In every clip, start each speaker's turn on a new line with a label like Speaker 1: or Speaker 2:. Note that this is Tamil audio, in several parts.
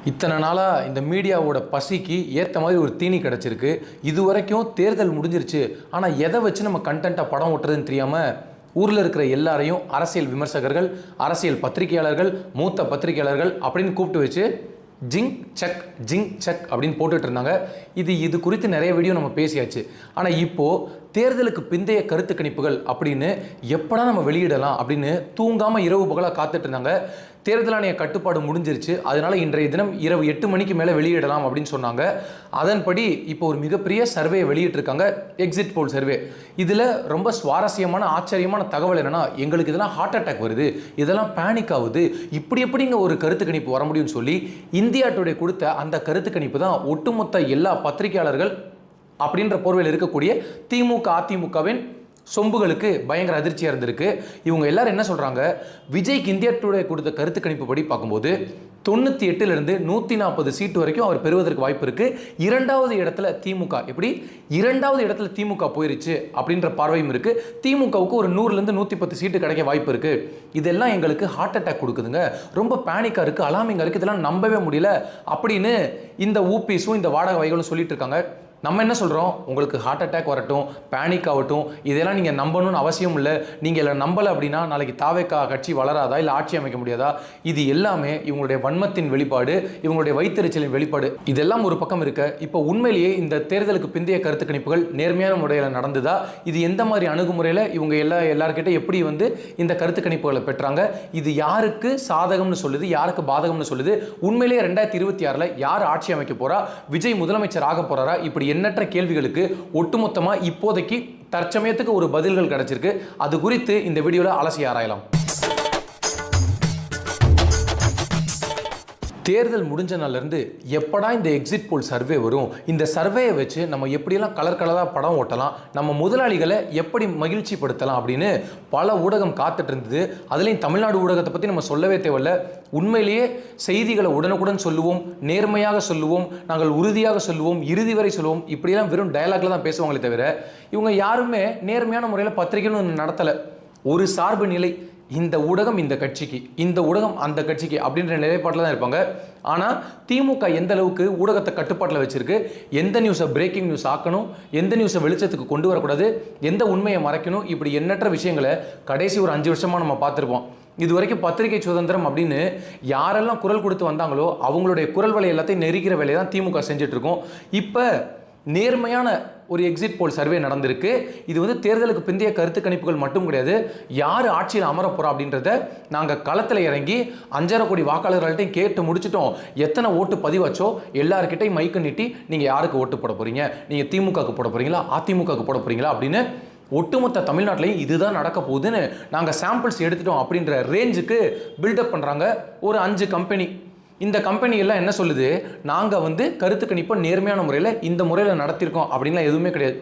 Speaker 1: இத்தனை நாளாக இந்த மீடியாவோட பசிக்கு ஏற்ற மாதிரி ஒரு தீனி கிடச்சிருக்கு. இது வரைக்கும் தேர்தல் முடிஞ்சிருச்சு, ஆனால் எதை வச்சு நம்ம கண்டென்ட்டாக படம் ஓட்டுறதுன்னு தெரியாமல் ஊரில் இருக்கிற எல்லாரையும் அரசியல் விமர்சகர்கள், அரசியல் பத்திரிகையாளர்கள், மூத்த பத்திரிகையாளர்கள் அப்படின்னு கூப்பிட்டு வச்சு ஜிங் சக் அப்படின்னு போட்டுட்டு இருந்தாங்க. இது குறித்து நிறைய வீடியோ நம்ம பேசியாச்சு. ஆனால் இப்போது தேர்தலுக்கு பிந்தைய கருத்து கணிப்புகள் அப்படின்னு எப்படா நம்ம வெளியிடலாம் அப்படின்னு தூங்காமல் இரவு பகலாக காத்துட்டு இருந்தாங்க. தேர்தல் ஆணைய கட்டுப்பாடு முடிஞ்சிருச்சு, அதனால இன்றைய தினம் இரவு 8 மணிக்கு மேலே வெளியிடலாம் அப்படின்னு சொன்னாங்க. அதன்படி இப்போ ஒரு மிகப்பெரிய சர்வே வெளியிட்டிருக்காங்க, எக்ஸிட் போல் சர்வே. இதில் ரொம்ப சுவாரஸ்யமான ஆச்சரியமான தகவல் என்னன்னா, எங்களுக்கு இதெல்லாம் ஹார்ட் அட்டாக் வருது, இதெல்லாம் பேனிக் ஆகுது, இப்படி எப்படிங்க ஒரு கருத்து கணிப்பு வர முடியும்னு சொல்லி இந்தியா டுடே கொடுத்த அந்த கருத்து கணிப்பு தான் ஒட்டுமொத்த எல்லா பத்திரிகையாளர்கள் அப்படின்ற போர்வையில் இருக்கக்கூடிய திமுக அதிமுகவின் சொம்புகளுக்கு பயங்கர அதிர்ச்சியாக இருந்திருக்கு. இவங்க எல்லாரும் என்ன சொல்கிறாங்க, விஜய்க்கு இந்தியா டுடே கொடுத்த கருத்து கணிப்பு படி பார்க்கும்போது 98லிருந்து 140 சீட்டு வரைக்கும் அவர் பெறுவதற்கு வாய்ப்பு இருக்குது. இரண்டாவது இடத்துல திமுக, எப்படி இரண்டாவது இடத்துல திமுக போயிருச்சு அப்படின்ற பார்வையும் இருக்குது. திமுகவுக்கு ஒரு 100லேருந்து 110 சீட்டு கிடைக்க வாய்ப்பு இருக்குது. இதெல்லாம் எங்களுக்கு ஹார்ட் அட்டாக் கொடுக்குதுங்க, ரொம்ப பேனிக்காக இருக்குது, அலாமிங்காக இருக்குது, இதெல்லாம் நம்பவே முடியல அப்படின்னு இந்த ஊபிஸும் இந்த வாடகை வைகளும் சொல்லிட்டு இருக்காங்க. நம்ம என்ன சொல்கிறோம், உங்களுக்கு ஹார்ட் அட்டாக் வரட்டும், பேனிக் ஆகட்டும், இதெல்லாம் நீங்கள் நம்பணும்னு அவசியம் இல்லை. நீங்கள் இல்லை நம்பலை அப்படின்னா நாளைக்கு தாவேக்கா கட்சி வளராதா, இல்லை ஆட்சி அமைக்க முடியாதா? இது எல்லாமே இவங்களுடைய வன்மத்தின் வெளிப்பாடு, இவங்களுடைய வைத்தறிச்சலின் வெளிப்பாடு. இதெல்லாம் ஒரு பக்கம் இருக்க, இப்போ உண்மையிலேயே இந்த தேர்தலுக்கு பிந்தைய கருத்து கணிப்புகள் நேர்மையான முறையில் நடந்துதா? இது எந்த மாதிரி அணுகுமுறையில் இவங்க எல்லார்கிட்ட எப்படி இந்த கருத்து கணிப்புகளை பெற்றாங்க? இது யாருக்கு சாதகம்னு சொல்லுது, யாருக்கு பாதகம்னு சொல்லுது? உண்மையிலேயே 2026 யார் ஆட்சி அமைக்க போறா, விஜய் முதலமைச்சர் ஆக போறாரா? இப்படி எண்ணற்ற கேள்விகளுக்கு ஒட்டுமொத்தமா இப்போதைக்கு தற்சமயத்துக்கு ஒரு பதில்கள் கிடைச்சிருக்கு. அது குறித்து இந்த வீடியோல அலசி ஆராயலாம். தேர்தல் முடிஞ்ச நாள்லேருந்து எப்படா இந்த எக்ஸிட் போல் சர்வே வரும், இந்த சர்வேயை வச்சு நம்ம எப்படியெல்லாம் கலராக படம் ஓட்டலாம், நம்ம முதலாளிகளை எப்படி மகிழ்ச்சிப்படுத்தலாம் அப்படின்னு பல ஊடகம் காத்துட்டு இருந்தது. அதுலேயும் தமிழ்நாடு ஊடகத்தை பற்றி நம்ம சொல்லவே தேவையில்ல. உண்மையிலேயே செய்திகளை உடனுக்குடன் சொல்லுவோம், நேர்மையாக சொல்லுவோம், நாங்கள் உறுதியாக சொல்லுவோம், இறுதி வரை சொல்லுவோம், இப்படியெல்லாம் வெறும் டயலாக்ல தான் பேசுவாங்களே தவிர இவங்க யாருமே நேர்மையான முறையில் பத்திரிகைன்னு நடத்தலை. ஒரு சார்பு நிலை, இந்த ஊடகம் இந்த கட்சிக்கு, இந்த ஊடகம் அந்த கட்சிக்கு அப்படின்ற நிலைப்பாட்டில் தான் இருப்பாங்க. ஆனால் திமுக எந்த அளவுக்கு ஊடகத்தை கட்டுப்பாட்டில் வச்சிருக்கு, எந்த நியூஸை பிரேக்கிங் நியூஸ் ஆக்கணும், எந்த நியூஸை வெளிச்சத்துக்கு கொண்டு வரக்கூடாது, எந்த உண்மையை மறைக்கணும், இப்படி எண்ணற்ற விஷயங்களை கடைசி ஒரு 5 வருஷமாக நம்ம பார்த்துருப்போம். இது வரைக்கும் பத்திரிகை சுதந்திரம் அப்படின்னு யாரெல்லாம் குரல் கொடுத்து வந்தாங்களோ அவங்களுடைய குரல் வலை எல்லாத்தையும் நெருக்கிற வேலையை தான் திமுக செஞ்சுட்டு இருக்கோம். இப்போ நேர்மையான ஒரு எக்ஸிட் போல் சர்வே நடந்திருக்கு. இது தேர்தலுக்கு பிந்தைய கருத்து கணிப்புகள் மட்டும் கிடையாது, யார் ஆட்சியில் அமர போறா அப்படின்றத நாங்கள் களத்தில் இறங்கி 5.5 கோடி வாக்காளர்கள்ட்டையும் கேட்டு முடிச்சிட்டோம். எத்தனை ஓட்டு பதிவாச்சோ எல்லாருக்கிட்டையும் மைக்கு நீட்டி நீங்கள் யாருக்கு ஓட்டு போட போறீங்க, நீங்கள் திமுகவுக்கு போட போறீங்களா, அதிமுகவுக்கு போட போறீங்களா அப்படின்னு ஒட்டுமொத்த தமிழ்நாட்டிலையும் இதுதான் நடக்க போகுதுன்னு நாங்கள் சாம்பிள்ஸ் எடுத்துட்டோம் அப்படின்ற ரேஞ்சுக்கு பில்டப் பண்ணுறாங்க ஒரு 5 கம்பெனி. இந்த கம்பெனி எல்லாம் என்ன சொல்லுது, நாங்கள் கருத்து கணிப்பை நேர்மையான முறையில் இந்த முறையில் நடத்தியிருக்கோம் அப்படின்லாம் எதுவுமே கிடையாது.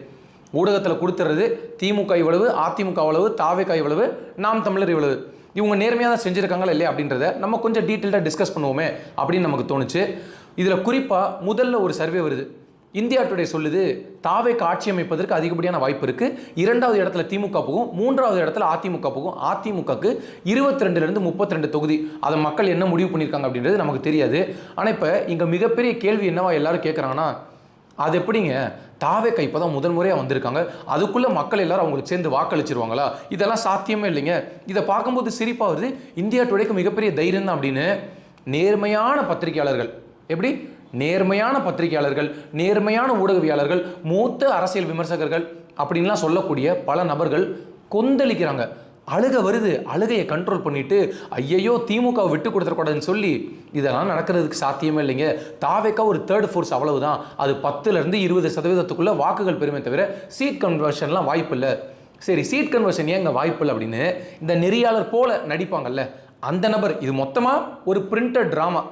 Speaker 1: ஊடகத்தில் கொடுத்துறது திமுக இவ்வளவு, அதிமுக இவ்வளவு, தாவேகா இவ்வளவு, நாம் தமிழர் இவ்வளவு, இவங்க நேர்மையாக தான் செஞ்சுருக்காங்களா இல்லையா அப்படின்றத நம்ம கொஞ்சம் டீட்டெயில்டாக டிஸ்கஸ் பண்ணுவோமே அப்படின்னு நமக்கு தோணுச்சு. இதில் குறிப்பாக முதல்ல ஒரு சர்வே வருது, இந்தியா டுடே சொல்லுது தாவேக்கா ஆட்சி அமைப்பதற்கு அதிகப்படியான வாய்ப்பு இருக்குது. 2வது இடத்துல திமுக போகும், 3வது இடத்துல அதிமுக போகும். அதிமுகக்கு 22லேருந்து 32 தொகுதி. அதை மக்கள் என்ன முடிவு பண்ணியிருக்காங்க அப்படின்றது நமக்கு தெரியாது. ஆனால் இப்போ இங்கே மிகப்பெரிய கேள்வி என்னவா எல்லாரும் கேட்குறாங்கன்னா, அது எப்படிங்க தாவேக்கா இப்போ தான் முதல் முறையாக வந்திருக்காங்க, அதுக்குள்ளே மக்கள் எல்லாரும் அவங்களுக்கு சேர்ந்து வாக்களிச்சிருவாங்களா? இதெல்லாம் சாத்தியமே இல்லைங்க. இதை பார்க்கும்போது சிரிப்பாக வருது. இந்தியா டுடேக்கு மிகப்பெரிய தைரியம் தான் அப்படின்னு நேர்மையான பத்திரிகையாளர்கள், எப்படி நேர்மையான பத்திரிகையாளர்கள், நேர்மையான ஊடகவியாளர்கள், மூத்த அரசியல் விமர்சகர்கள் அப்படின்லாம் சொல்லக்கூடிய பல நபர்கள் கொந்தளிக்கிறாங்க. அழுக வருது, அழுகையை கண்ட்ரோல் பண்ணிட்டு ஐயையோ திமுக விட்டு கொடுத்துடக்கூடாதுன்னு சொல்லி இதெல்லாம் நடக்கிறதுக்கு சாத்தியமே இல்லைங்க. தாவேக்கா ஒரு தேர்ட் ஃபோர்ஸ், அவ்வளவுதான். அது 10லேருந்து 20% வாக்குகள் பெருமை தவிர சீட் கன்வர்ஷன்லாம் வாய்ப்பு இல்லை. சரி, சீட் கன்வர்ஷன் ஏங்க வாய்ப்பு இல்லை அப்படின்னு இந்த நெறியாளர் போல நடிப்பாங்கல்ல அந்த நபர், இது மொத்தமாக ஒரு பிரிண்டட் ட்ராமா,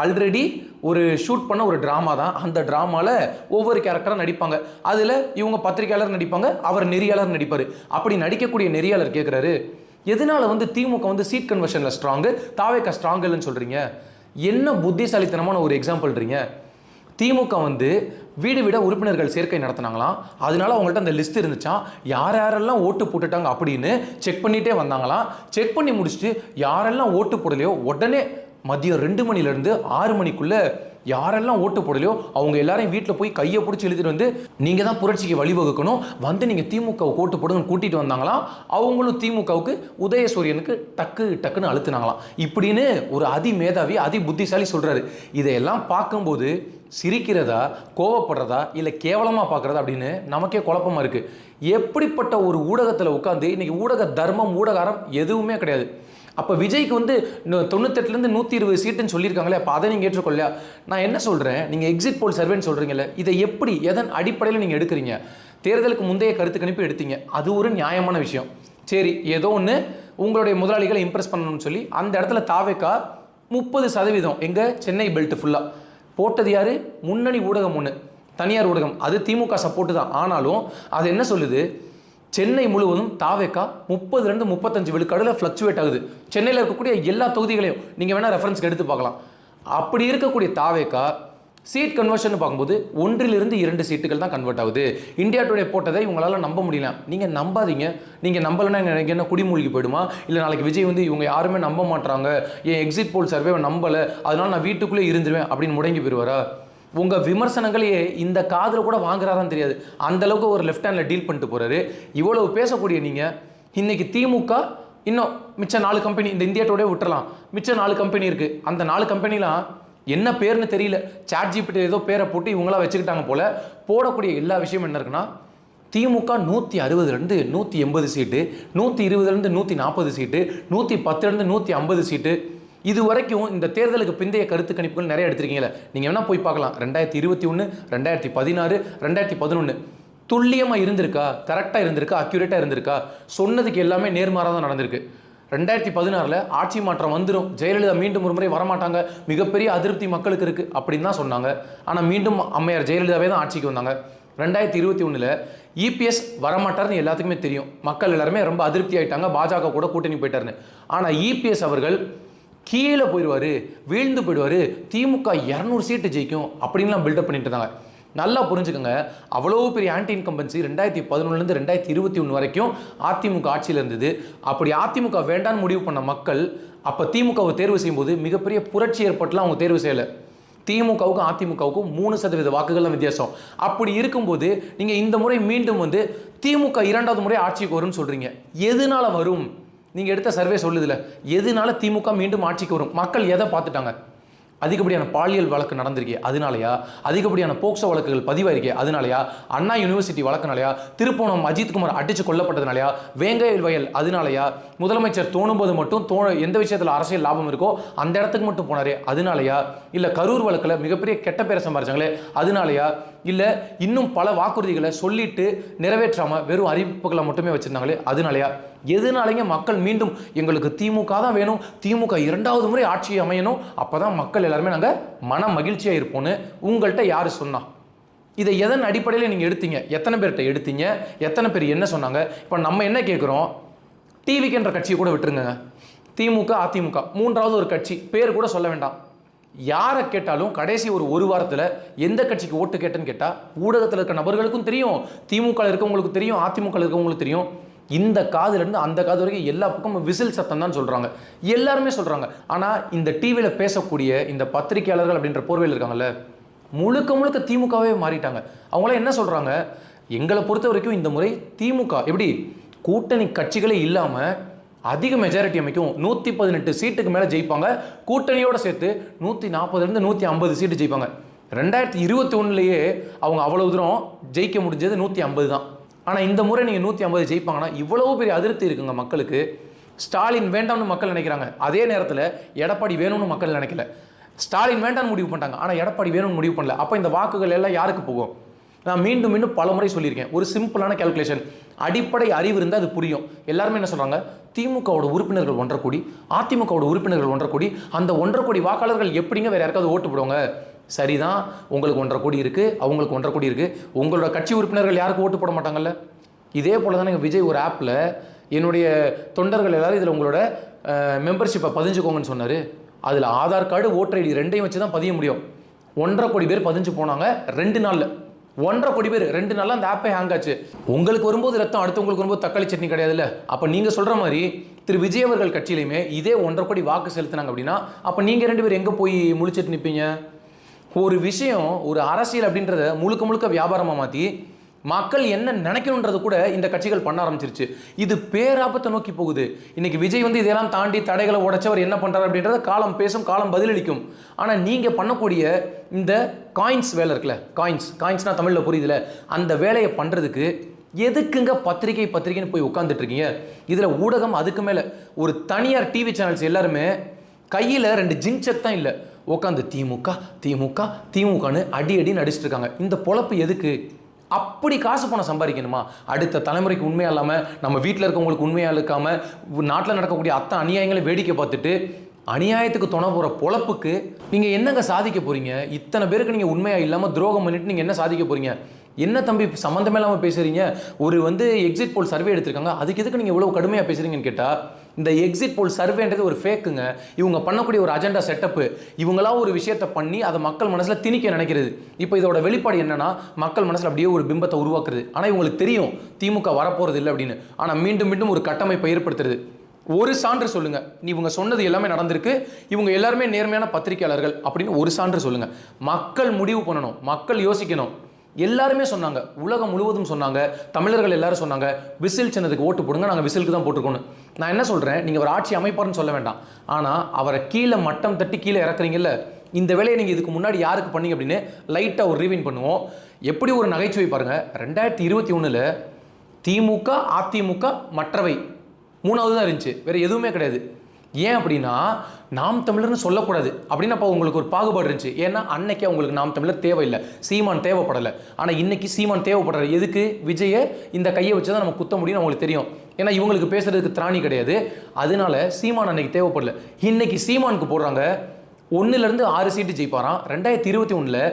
Speaker 1: ஆல்ரெடி ஒரு ஷூட் பண்ண ஒரு ட்ராமா தான். அந்த ட்ராமாவில் ஒவ்வொரு கேரக்டராக நடிப்பாங்க. அதில் இவங்க பத்திரிகையாளர் நடிப்பாங்க, அவர் நெறியாளர் நடிப்பார். அப்படி நடிக்கக்கூடிய நெறியாளர் கேட்குறாரு, எதனால் திமுக சீட் கன்வர்ஷனில் ஸ்ட்ராங்கு, தாவேக்கா ஸ்ட்ராங் இல்லைன்னு சொல்கிறீங்க? என்ன புத்திசாலித்தனமான ஒரு எக்ஸாம்பிள்றீங்க? திமுக வீடு வீட உறுப்பினர்கள் சேர்க்கை நடத்தினாங்களாம். அதனால அவங்கள்ட்ட அந்த லிஸ்ட் இருந்துச்சா, யார் யாரெல்லாம் ஓட்டு போட்டுட்டாங்க அப்படின்னு செக் பண்ணிகிட்டே வந்தாங்களாம். செக் பண்ணி முடிச்சுட்டு யாரெல்லாம் ஓட்டு போடலையோ உடனே மதியம் 2 மணிலேருந்து 6 மணிக்குள்ள யாரெல்லாம் ஓட்டு போடலையோ அவங்க எல்லாரையும் வீட்டில் போய் கையை பிடிச்சி எழுதிட்டு வந்து நீங்கள் தான் புரட்சிக்கு வழிவகுக்கணும், வந்து நீங்கள் திமுகவுக்கு ஓட்டு போடுங்கன்னு கூட்டிகிட்டு வந்தாங்களாம். அவங்களும் திமுகவுக்கு உதயசூரியனுக்கு டக்குன்னு அழுத்துனாங்களாம். இப்படின்னு ஒரு அதிமேதாவி அதி புத்திசாலி சொல்கிறாரு. இதையெல்லாம் பார்க்கும்போது சிரிக்கிறதா, கோவப்படுறதா, இல்லை கேவலமாக பார்க்குறதா அப்படின்னு நமக்கே குழப்பமாக இருக்குது. எப்படிப்பட்ட ஒரு ஊடகத்தில் உட்காந்து இன்றைக்கி ஊடக தர்மம், ஊடகாரம் எதுவுமே கிடையாது. அப்போ விஜய்க்கு வந்து 98லேருந்து 120 சீட்டுன்னு சொல்லியிருக்காங்களே, அப்போ அதை நீங்கள் ஏற்றுக்கொள்ளையா? நான் என்ன சொல்கிறேன், நீங்கள் எக்ஸிட் போல் சர்வேன்னு சொல்கிறீங்கல்ல, இதை எப்படி எதன் அடிப்படையில் நீங்கள் எடுக்கிறீங்க? தேர்தலுக்கு முந்தைய கருத்து கணிப்பு எடுத்தீங்க, அது ஒரு நியாயமான விஷயம். சரி, ஏதோ ஒன்று உங்களுடைய முதலாளிகளை இம்ப்ரெஸ் பண்ணணும்னு சொல்லி அந்த இடத்துல தாவேக்கா 30% எங்கள் சென்னை பெல்ட் ஃபுல்லாக போட்டது யார்? முன்னணி ஊடகம் ஒன்று, தனியார் ஊடகம். அது திமுக சப்போர்ட்டு தான். ஆனாலும் அது என்ன சொல்லுது, சென்னை முழுவதும் தாவேக்கா 30 35 விழுக்காடுல ஃப்ளக்சுவேட் ஆகுது. சென்னையில் இருக்கக்கூடிய எல்லா தொகுதிகளையும் நீங்கள் வேணால் ரெஃபரன்ஸ்க்கு எடுத்து பார்க்கலாம். அப்படி இருக்கக்கூடிய தாவேக்கா சீட் கன்வர்ஷன் பார்க்கும்போது 1 to 2 சீட்டுகள் தான் கன்வெர்ட் ஆகுது. இந்தியா டுடே போட்டதை உங்களால் நம்ப முடியல. நீங்கள் நம்பாதீங்க. நீங்கள் நம்பலைன்னா எனக்கு என்ன குடிமூழ்கி போயிடுமா? இல்லை நாளைக்கு விஜய் வந்து இவங்க யாருமே நம்ப மாட்டாங்க, என் எக்ஸிட் போல் சர்வே நம்பலை, அதனால நான் வீட்டுக்குள்ளே இருந்துருவேன் அப்படின்னு முடங்கி போயிடுவாரா? உங்கள் விமர்சனங்களையே இந்த காதில் கூட வாங்குறாரான்னு தெரியாது. அந்தளவுக்கு ஒரு லெஃப்ட் ஹேண்டில் டீல் பண்ணிட்டு போகிறாரு. இவ்வளவு பேசக்கூடிய நீங்கள் இன்றைக்கி திமுக இன்னும் மிச்ச 4 கம்பெனி, இந்த இந்தியா டுடே விட்டுறலாம், மிச்ச 4 கம்பெனி இருக்குது. அந்த 4 கம்பெனிலாம் என்ன பேர்னு தெரியல, சாட் ஜிபிடி ஏதோ பேரை போட்டு இவங்களாம் வச்சுக்கிட்டாங்க போல். போடக்கூடிய எல்லா விஷயம் என்ன இருக்குன்னா, திமுக 160 180 சீட்டு, 120 140 சீட்டு, 110 150 சீட்டு. இது வரைக்கும் இந்த தேர்தலுக்கு பிந்தைய கருத்து கணிப்புகள் நிறைய எடுத்திருக்கீங்களே, நீங்கள் வேணால் போய் பார்க்கலாம். 2021, 2016, 2011 துல்லியமாக இருந்திருக்கா, கரெக்டாக இருந்திருக்கா, அக்யூரேட்டாக இருந்திருக்கா? சொன்னதுக்கு எல்லாமே நேர்மாறாக தான் நடந்திருக்கு. 2016 ஆட்சி மாற்றம் வந்துடும், ஜெயலலிதா மீண்டும் ஒரு முறை வரமாட்டாங்க, மிகப்பெரிய அதிருப்தி மக்களுக்கு இருக்குது அப்படின்னு தான் சொன்னாங்க. ஆனால் மீண்டும் அம்மையார் ஜெயலலிதாவே தான் ஆட்சிக்கு வந்தாங்க. 2021 இபிஎஸ் வரமாட்டார்னு எல்லாத்துக்குமே தெரியும். மக்கள் எல்லாருமே ரொம்ப அதிருப்தி ஆகிட்டாங்க, பாஜக கூட கூட்டணி போயிட்டாருன்னு. ஆனால் இபிஎஸ் அவர்கள் கீழே போயிடுவார், வீழ்ந்து போயிடுவார், திமுக 200 சீட்டு ஜெயிக்கும் அப்படின்லாம் பில்டப் பண்ணிட்டு இருந்தாங்க. நல்லா புரிஞ்சுக்கோங்க, அவ்வளோ பெரிய ஆன்டி இன்கம்பன்சி 2011 2021 வரைக்கும் அதிமுக ஆட்சியில் இருந்தது. அப்படி அதிமுக வேண்டான்னு முடிவு பண்ண மக்கள் அப்போ திமுகவை தேர்வு செய்யும்போது மிகப்பெரிய புரட்சி ஏற்பட்டுலாம் அவங்க தேர்வு செய்யலை. திமுகவுக்கும் அதிமுகவுக்கும் 3% வாக்குகள் வித்தியாசம். அப்படி இருக்கும்போது நீங்கள் இந்த முறை மீண்டும் வந்து திமுக 2வது முறை ஆட்சிக்கு வரும்னு சொல்கிறீங்க. எதனால வரும்? நீங்கள் எடுத்த சர்வே சொல்லுதில்ல, எதனால திமுக மீண்டும் ஆட்சிக்கு வரும்? மக்கள் எதை பார்த்துட்டாங்க? அதிகப்படியான பாலியல் வழக்கு நடந்திருக்கே அதனாலயா? அதிகப்படியான போக்சோ வழக்குகள் பதிவாயிருக்கே அதனாலயா? அண்ணா யூனிவர்சிட்டி வழக்குனாலயா? திருப்போணம் அஜித்குமார் அடித்து கொல்லப்பட்டதுனாலயா? வேங்கை வயல் அதனாலயா? முதலமைச்சர் தோணும்போது மட்டும் எந்த விஷயத்தில் அரசியல் லாபம் இருக்கோ அந்த இடத்துக்கு மட்டும் போனாரே அதனாலயா? இல்லை கரூர் வழக்கில் மிகப்பெரிய கெட்ட பேரை சம்பாரிச்சாங்களே அதனாலயா? இல்லை இன்னும் பல வாக்குறுதிகளை சொல்லிட்டு நிறைவேற்றாமல் வெறும் அறிவிப்புகளை மட்டுமே வச்சுருந்தாங்களே அதனாலயா? எதனாலேங்க மக்கள் மீண்டும் எங்களுக்கு திமுக தான் வேணும், திமுக 2வது முறை ஆட்சி அமையணும், அப்போ தான் மக்கள் எல்லாருமே நாங்கள் மன மகிழ்ச்சியாக இருப்போம்னு உங்கள்கிட்ட யார் சொன்னா? இதை எதன் அடிப்படையில் நீங்கள் எடுத்தீங்க? எத்தனை பேர்கிட்ட எடுத்தீங்க? எத்தனை பேர் என்ன சொன்னாங்க? இப்போ நம்ம என்ன கேட்குறோம், டிவிக்குன்ற கட்சியை கூட விட்டுருங்க, திமுக அதிமுக 3வது ஒரு கட்சி பேர் கூட சொல்ல வேண்டாம், யாரை கேட்டாலும் கடைசி ஒரு வாரத்தில் எந்த கட்சிக்கு ஓட்டு கேட்டேன்னு கேட்டால் ஊடகத்தில் இருக்க நபர்களுக்கும் தெரியும், திமுக இருக்கவங்களுக்கு தெரியும், அதிமுக இருக்கவங்களுக்கு தெரியும். இந்த காதுலேருந்து அந்த காது வரைக்கும் எல்லா பக்கமும் விசில் சத்தம் தான் சொல்கிறாங்க, எல்லாருமே சொல்கிறாங்க. ஆனால் இந்த டிவியில் பேசக்கூடிய இந்த பத்திரிகையாளர்கள் அப்படின்ற போர்வையில் இருக்காங்கல்ல, முழுக்க முழுக்க திமுகவே மாறிட்டாங்க. அவங்களாம் என்ன சொல்கிறாங்க, எங்களை பொறுத்த வரைக்கும் இந்த முறை திமுக எப்படி கூட்டணி கட்சிகளே இல்லாமல் அதிக மெஜாரிட்டி அமைக்கும், 118 சீட்டுக்கு மேலே ஜெயிப்பாங்க, கூட்டணியோடு சேர்த்து 140 150 சீட்டு ஜெயிப்பாங்க. 2021 அவங்க அவ்வளவு தூரம் ஜெயிக்க முடிஞ்சது 150 தான். ஆனால் இந்த முறை நீங்கள் 150 ஜெயிப்பாங்கன்னா இவ்வளவு பெரிய அதிருப்தி இருக்குங்க மக்களுக்கு. ஸ்டாலின் வேண்டாம்னு மக்கள் நினைக்கிறாங்க, அதே நேரத்தில் எடப்பாடி வேணும்னு மக்கள் நினைக்கல. ஸ்டாலின் வேண்டாம்னு முடிவு பண்ணிட்டாங்க, ஆனால் எடப்பாடி வேணும்னு முடிவு பண்ணல. அப்போ இந்த வாக்குகள் எல்லாம் யாருக்கு போகும்? நான் மீண்டும் மீண்டும் பல முறை சொல்லியிருக்கேன், ஒரு சிம்பிளான கால்குலேஷன், அடிப்படை அறிவு இருந்தால் அது புரியும். எல்லாருமே என்ன சொல்கிறாங்க, திமுகவோட உறுப்பினர்கள் 1.5 கோடி, அதிமுகவோட உறுப்பினர்கள் 1.5 கோடி, அந்த 1.5 கோடி வாக்காளர்கள் எப்படிங்க வேறு யாருக்காவது ஓட்டு போடுவாங்க? சரிதான், உங்களுக்கு 1.5 கோடி இருக்குது, அவங்களுக்கு 1.5 கோடி இருக்குது, உங்களோட கட்சி உறுப்பினர்கள் யாருக்கு ஓட்டு போட மாட்டாங்கல்ல? இதே போல் தானே விஜய் ஒரு ஆப்பில் என்னுடைய தொண்டர்கள் எல்லாரும் இதில் உங்களோட மெம்பர்ஷிப்பை பதிஞ்சுக்கோங்கன்னு சொன்னார். அதில் ஆதார் கார்டு ஓட்டர் ஐடி 2ஐயும் வச்சு தான் பதிய முடியும். 1.5 கோடி பேர் பதிஞ்சு போனாங்க 2 நாளில். 1.5 கோடி பேர் 2 நாளில் அந்த ஆப்பே ஹேங் ஆச்சு. உங்களுக்கு வரும்போது ரத்தம், அடுத்தவங்களுக்கு வரும்போது தக்காளி சட்னி கிடையாதுல்ல. அப்போ நீங்கள் சொல்கிற மாதிரி திரு விஜய் அவர்கள் கட்சியிலையுமே இதே 1.5 கோடி வாக்கு செலுத்தினாங்க அப்படின்னா அப்போ நீங்கள் 2 பேர் எங்கே போய் முழிச்சிட்டு நிற்பீங்க? ஒரு விஷயம், ஒரு அரசியல் அப்படின்றத முழுக்க முழுக்க வியாபாரமாக மாற்றி மக்கள் என்ன நினைக்கணுன்றது கூட இந்த கட்சிகள் பண்ண ஆரம்பிச்சிருச்சு. இது பேராபத்தை நோக்கி போகுது. இன்னைக்கு விஜய் வந்து இதெல்லாம் தாண்டி தடைகளை உடைச்சவர் என்ன பண்ணுறாரு அப்படின்றத காலம் பேசும், காலம் பதிலளிக்கும். ஆனால் நீங்கள் பண்ணக்கூடிய இந்த காயின்ஸ் வேலை இருக்குல்ல, காயின்ஸ்னால் தமிழில் புரியுதுல, அந்த வேலையை பண்ணுறதுக்கு எதுக்குங்க பத்திரிகைன்னு போய் உட்காந்துட்டு இருக்கீங்க? இதில் ஊடகம் அதுக்கு மேலே ஒரு தனியார் டிவி சேனல்ஸ் எல்லாருமே கையில் 2 ஜிங்செக் தான் இல்லை, உட்காந்து திமுகன்னு அடின்னு அடிச்சுட்டு இருக்காங்க. இந்த பொழப்பு எதுக்கு? அப்படி காசு பணம் சம்பாதிக்கணுமா? அடுத்த தலைமுறைக்கு உண்மையாக இல்லாமல், நம்ம வீட்டில் இருக்கவங்களுக்கு உண்மையாக இருக்காமல், நாட்டில் நடக்கக்கூடிய அத்தனை அநியாயங்களை வேடிக்கை பார்த்துட்டு அநியாயத்துக்கு துணை போகிற பொழப்புக்கு நீங்கள் என்னங்க சாதிக்க போகிறீங்க? இத்தனை பேருக்கு நீங்கள் உண்மையாக இல்லாமல் துரோகம் பண்ணிட்டு நீங்கள் என்ன சாதிக்க போகிறீங்க? என்ன தம்பி சம்மந்தமே இல்லாமல் பேசுகிறீங்க? ஒரு எக்ஸிட் போல் சர்வே எடுத்திருக்காங்க, அதுக்கு எதுக்கு நீங்கள் இவ்வளோ கடுமையாக பேசுகிறீங்கன்னு கேட்டால், இந்த எக்ஸிட் போல் சர்வேன்றது ஒரு ஃபேக்குங்க. இவங்க பண்ணக்கூடிய ஒரு அஜெண்டா செட்டப்பு. இவங்களா ஒரு விஷயத்தை பண்ணி அதை மக்கள் மனசில் திணிக்க நினைக்கிறது. இப்போ இதோட வெளிப்பாடு என்னன்னா, மக்கள் மனசில் அப்படியே ஒரு பிம்பத்தை உருவாக்குறது. ஆனால் இவங்களுக்கு தெரியும் திமுக வரப்போகிறது இல்லை அப்படின்னு. ஆனால் மீண்டும் ஒரு கட்டமைப்பை ஏற்படுத்துறது. ஒரு சான்று சொல்லுங்க, இவங்க சொன்னது எல்லாமே நடந்திருக்கு, இவங்க எல்லாருமே நேர்மையான பத்திரிகையாளர்கள் அப்படின்னு ஒரு சான்று சொல்லுங்க. மக்கள் முடிவு பண்ணணும், மக்கள் யோசிக்கணும். எல்லாருமே சொன்னாங்க, உலகம் முழுவதும் சொன்னாங்க, தமிழர்கள் எல்லாரும் சொன்னாங்க, விசில் சின்னதுக்கு ஓட்டு போடுங்க, நாங்கள் விசிலுக்கு தான் போட்டுருக்கோன்னு. நான் என்ன சொல்கிறேன், நீங்கள் ஒரு ஆட்சி அமைப்பார்னு சொல்ல வேண்டாம், ஆனால் அவரை கீழே மட்டம் தட்டி கீழே இறக்குறீங்கல்ல, இந்த வேலையை நீங்கள் இதுக்கு முன்னாடி யாருக்கு பண்ணீங்க அப்படின்னு லைட்டாக ஒரு ரிவைன் பண்ணுவோம். எப்படி ஒரு நகைச்சுவை பாருங்கள், 2021 திமுக அதிமுக மற்றவை 3வது தான் இருந்துச்சு, வேறு எதுவுமே கிடையாது. ஏன் அப்படின்னா நாம் தமிழர்னு சொல்லக்கூடாது அப்படின்னு அப்போ உங்களுக்கு ஒரு பாகுபாடு இருந்துச்சு. ஏன்னா அன்னைக்கு அவங்களுக்கு நாம் தமிழர் தேவையில்லை, சீமான் தேவைப்படலை. ஆனால் இன்னைக்கு சீமான் தேவைப்படுறாரு. எதுக்கு? விஜயை இந்த கையை வச்சு தான் நம்ம குத்த முடியும்னு அவங்களுக்கு தெரியும். ஏன்னா இவங்களுக்கு பேசுறதுக்கு திராணி கிடையாது. அதனால சீமான் அன்னைக்கு தேவைப்படல. இன்னைக்கு சீமானுக்கு போடுறாங்க 1லேருந்து 6 சீட்டு ஜெயிப்பாராம். 2021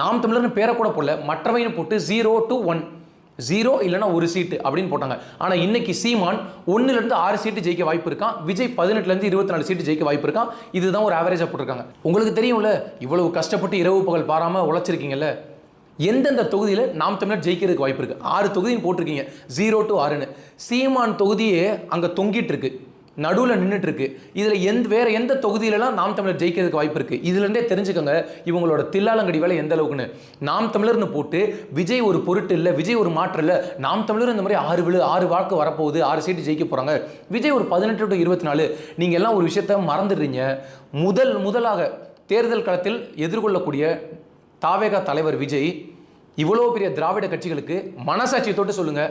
Speaker 1: நாம் தமிழர்னு பேரை கூட போடல, மற்றவைன்னு போட்டு 0 to 1, 0 இல்லைனா 1 சீட்டு அப்படின்னு போட்டாங்க. ஆனால் இன்னைக்கு சீமான் 1லேருந்து 6 சீட்டு ஜெயிக்க வாய்ப்பு இருக்கான், விஜய் 18லேருந்து 24 சீட்டு ஜெயிக்க வாய்ப்பு இருக்கான். இதுதான் ஒரு ஆவரேஜாக போட்டிருக்காங்க. உங்களுக்கு தெரியும்ல, இவ்வளவு கஷ்டப்பட்டு இரவு பகல் பாராமல் உழைச்சிருக்கீங்கல்ல, எந்தெந்த தொகுதியில் நாம் தமிழர் ஜெயிக்கிறதுக்கு வாய்ப்பு இருக்குது? 6 தொகுதின்னு போட்டிருக்கீங்க, 0 to 6ன்னு. சீமான் தொகுதியே அங்கே தொங்கிட்டு இருக்கு, நடுவில் நின்றுட்டு இருக்கு. இதில் வேற எந்த தொகுதியிலலாம் நாம் தமிழர் ஜெயிக்கிறதுக்கு வாய்ப்பு இருக்குது? இதுலேருந்தே தெரிஞ்சுக்கோங்க இவங்களோட தில்லாலங்கடி வேலை எந்த அளவுக்குன்னு. நாம் தமிழர்னு போட்டு விஜய் ஒரு பொருட்டு இல்லை, விஜய் ஒரு மாற்றம் இல்லை, நாம் தமிழர் இந்த மாதிரி 6 வாக்கு வரப்போகுது, 6 சீட்டு ஜெயிக்க போகிறாங்க, விஜய் ஒரு 18 to 24. நீங்கள் எல்லாம் ஒரு விஷயத்த மறந்துடுறீங்க. முதலாக தேர்தல் களத்தில் எதிர்கொள்ளக்கூடிய தாவேகா தலைவர் விஜய் இவ்வளோ பெரிய திராவிட கட்சிகளுக்கு மனசாட்சியை தொட்டு சொல்லுங்க,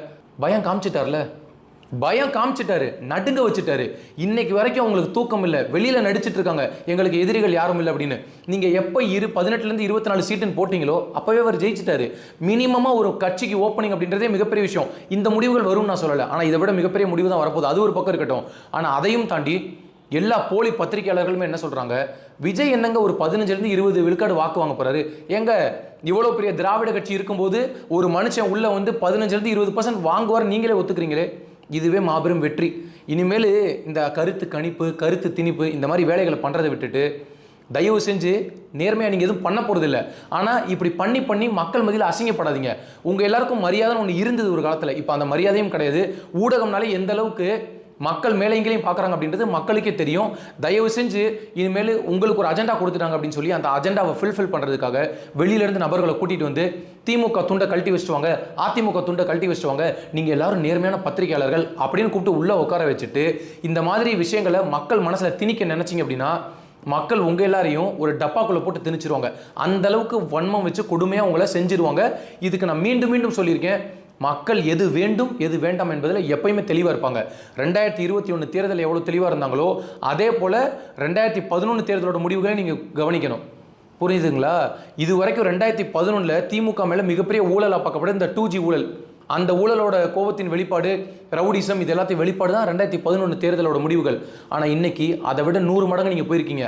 Speaker 1: பயம் காமிச்சிட்டாரு, நடுங்க வச்சுட்டாரு. இன்னைக்கு வரைக்கும் அவங்களுக்கு தூக்கம் இல்லை, வெளியில நடிச்சிட்டு இருக்காங்க, எங்களுக்கு எதிரிகள் யாரும் இல்லை அப்படின்னு. நீங்க எப்போ 18லேருந்து 24 சீட்டுன்னு போட்டீங்களோ அப்பவே அவர் ஜெயிச்சிட்டாரு. மினிமமா ஒரு கட்சிக்கு ஓப்பனிங் அப்படின்றதே மிகப்பெரிய விஷயம். இந்த முடிவுகள் வரும்னு நான் சொல்லலை, ஆனால் இதை விட மிகப்பெரிய முடிவு தான் வரப்போகுது. அது ஒரு பக்கம் இருக்கட்டும். ஆனால் அதையும் தாண்டி எல்லா போலி பத்திரிகையாளர்களுமே என்ன சொல்றாங்க, விஜய் என்னங்க ஒரு 15லேருந்து 20 விழுக்காடு வாக்கு வாங்க போறாரு. எங்க இவ்வளோ பெரிய திராவிட கட்சி இருக்கும்போது ஒரு மனுஷன் உள்ள 15லேருந்து 20% வாங்குவார், நீங்களே ஒத்துக்கிறீங்களே. இதுவே மாபெரும் வெற்றி. இனிமேல் இந்த கருத்து கணிப்பு, கருத்து திணிப்பு இந்த மாதிரி வேலைகளை பண்ணுறதை விட்டுட்டு தயவு செஞ்சு நேர்மையாக நீங்கள் எதுவும் பண்ண போகிறதில்ல. ஆனால் இப்படி பண்ணி மக்கள் மத்தியில் அசிங்கப்படாதீங்க. உங்கள் எல்லாருக்கும் மரியாதைன்னு ஒன்று இருந்தது ஒரு காலத்தில், இப்போ அந்த மரியாதையும் கிடையாது. ஊடகம்னாலே எந்த அளவுக்கு மக்கள் மேலைங்களையும் பார்க்குறாங்க அப்படின்றது மக்களுக்கே தெரியும். தயவு செஞ்சு இனிமேல் உங்களுக்கு ஒரு அஜெண்டா கொடுத்துட்டாங்க அப்படின்னு சொல்லி அந்த அஜெண்டாவை ஃபுல்ஃபில் பண்ணுறதுக்காக வெளியிலேருந்து நபர்களை கூட்டிகிட்டு வந்து திமுக துண்டை கழட்டி வச்சுட்டு, அதிமுக துண்டை கழட்டி வச்சுட்டு, நீங்கள் எல்லாரும் நேர்மையான பத்திரிகையாளர்கள் அப்படின்னு கூப்பிட்டு உள்ளே உட்கார வச்சுட்டு இந்த மாதிரி விஷயங்களை மக்கள் மனசில் திணிக்க நினச்சிங்க அப்படின்னா மக்கள் உங்கள் எல்லாரையும் ஒரு டப்பாக்குள்ளே போட்டு திணிச்சிருவாங்க. அந்த அளவுக்கு வன்மம் வச்சு கொடுமையாக உங்களை செஞ்சிருவாங்க. இதுக்கு நான் மீண்டும் சொல்லியிருக்கேன், மக்கள் எது வேண்டும் எது வேண்டாம் என்பதில் எப்பயுமே தெளிவாக இருப்பாங்க. 2021 தேர்தல் எவ்வளோ தெளிவாக இருந்தாங்களோ அதே போல் 2011 தேர்தலோட முடிவுகளை நீங்கள் கவனிக்கணும். புரியுதுங்களா? இது வரைக்கும் 2011 திமுக மேலே மிகப்பெரிய ஊழலாக பார்க்கப்படும் இந்த 2G ஊழல், அந்த ஊழலோட கோபத்தின் வெளிப்பாடு, ரவுடிசம், இது எல்லாத்தையும் வெளிப்பாடு தான் 2011 தேர்தலோட முடிவுகள். ஆனால் இன்னைக்கு அதை விட 100 மடங்கு நீங்கள் போயிருக்கீங்க.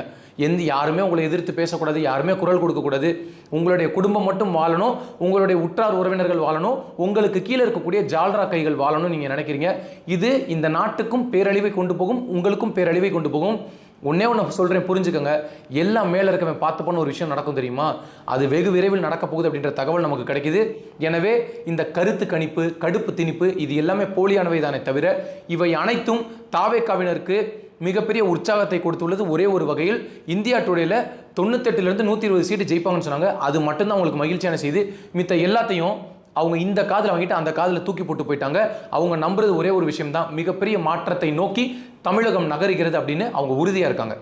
Speaker 1: யாருமே உங்களை எதிர்த்து பேசக்கூடாது, யாருமே குரல் கொடுக்கக்கூடாது, உங்களுடைய குடும்பம் மட்டும் வாழணும், உங்களுடைய உற்றார் உறவினர்கள் வாழணும், உங்களுக்கு கீழே இருக்கக்கூடிய ஜால்ரா கைகள் வாழணும் நீங்கள் நினைக்கிறீங்க. இது இந்த நாட்டுக்கும் பேரழிவை கொண்டு போகும், உங்களுக்கும் பேரழிவை கொண்டு போகும். ஒன்னே ஒன்று சொல்கிறேன், புரிஞ்சுக்கோங்க. எல்லாம் மேலே இருக்கவன் பார்த்து போன ஒரு விஷயம் நடக்கும் தெரியுமா? அது வெகு விரைவில் நடக்க போகுது அப்படின்ற தகவல் நமக்கு கிடைக்குது. எனவே இந்த கருத்து கணிப்பு, கடுப்பு திணிப்பு இது எல்லாமே போலியானவை தானே தவிர இவை அனைத்தும் தாவேக்காவினருக்கு மிகப்பெரிய உற்சாகத்தை கொடுத்துள்ளது. ஒரே ஒரு வகையில் இந்தியா டுடேல 98லேருந்து 120 சீட்டு ஜெயிப்பாங்கன்னு சொன்னாங்க. அது மட்டும்தான் அவங்களுக்கு மகிழ்ச்சியான செய்தி. மித்த எல்லாத்தையும் அவங்க இந்த காதில் வாங்கிட்டு அந்த காதில் தூக்கி போட்டு போயிட்டாங்க. அவங்க நம்புறது ஒரே ஒரு விஷயம் தான், மிகப்பெரிய மாற்றத்தை நோக்கி தமிழகம் நகருகிறது அப்படின்னு அவங்க உறுதியாக இருக்காங்க.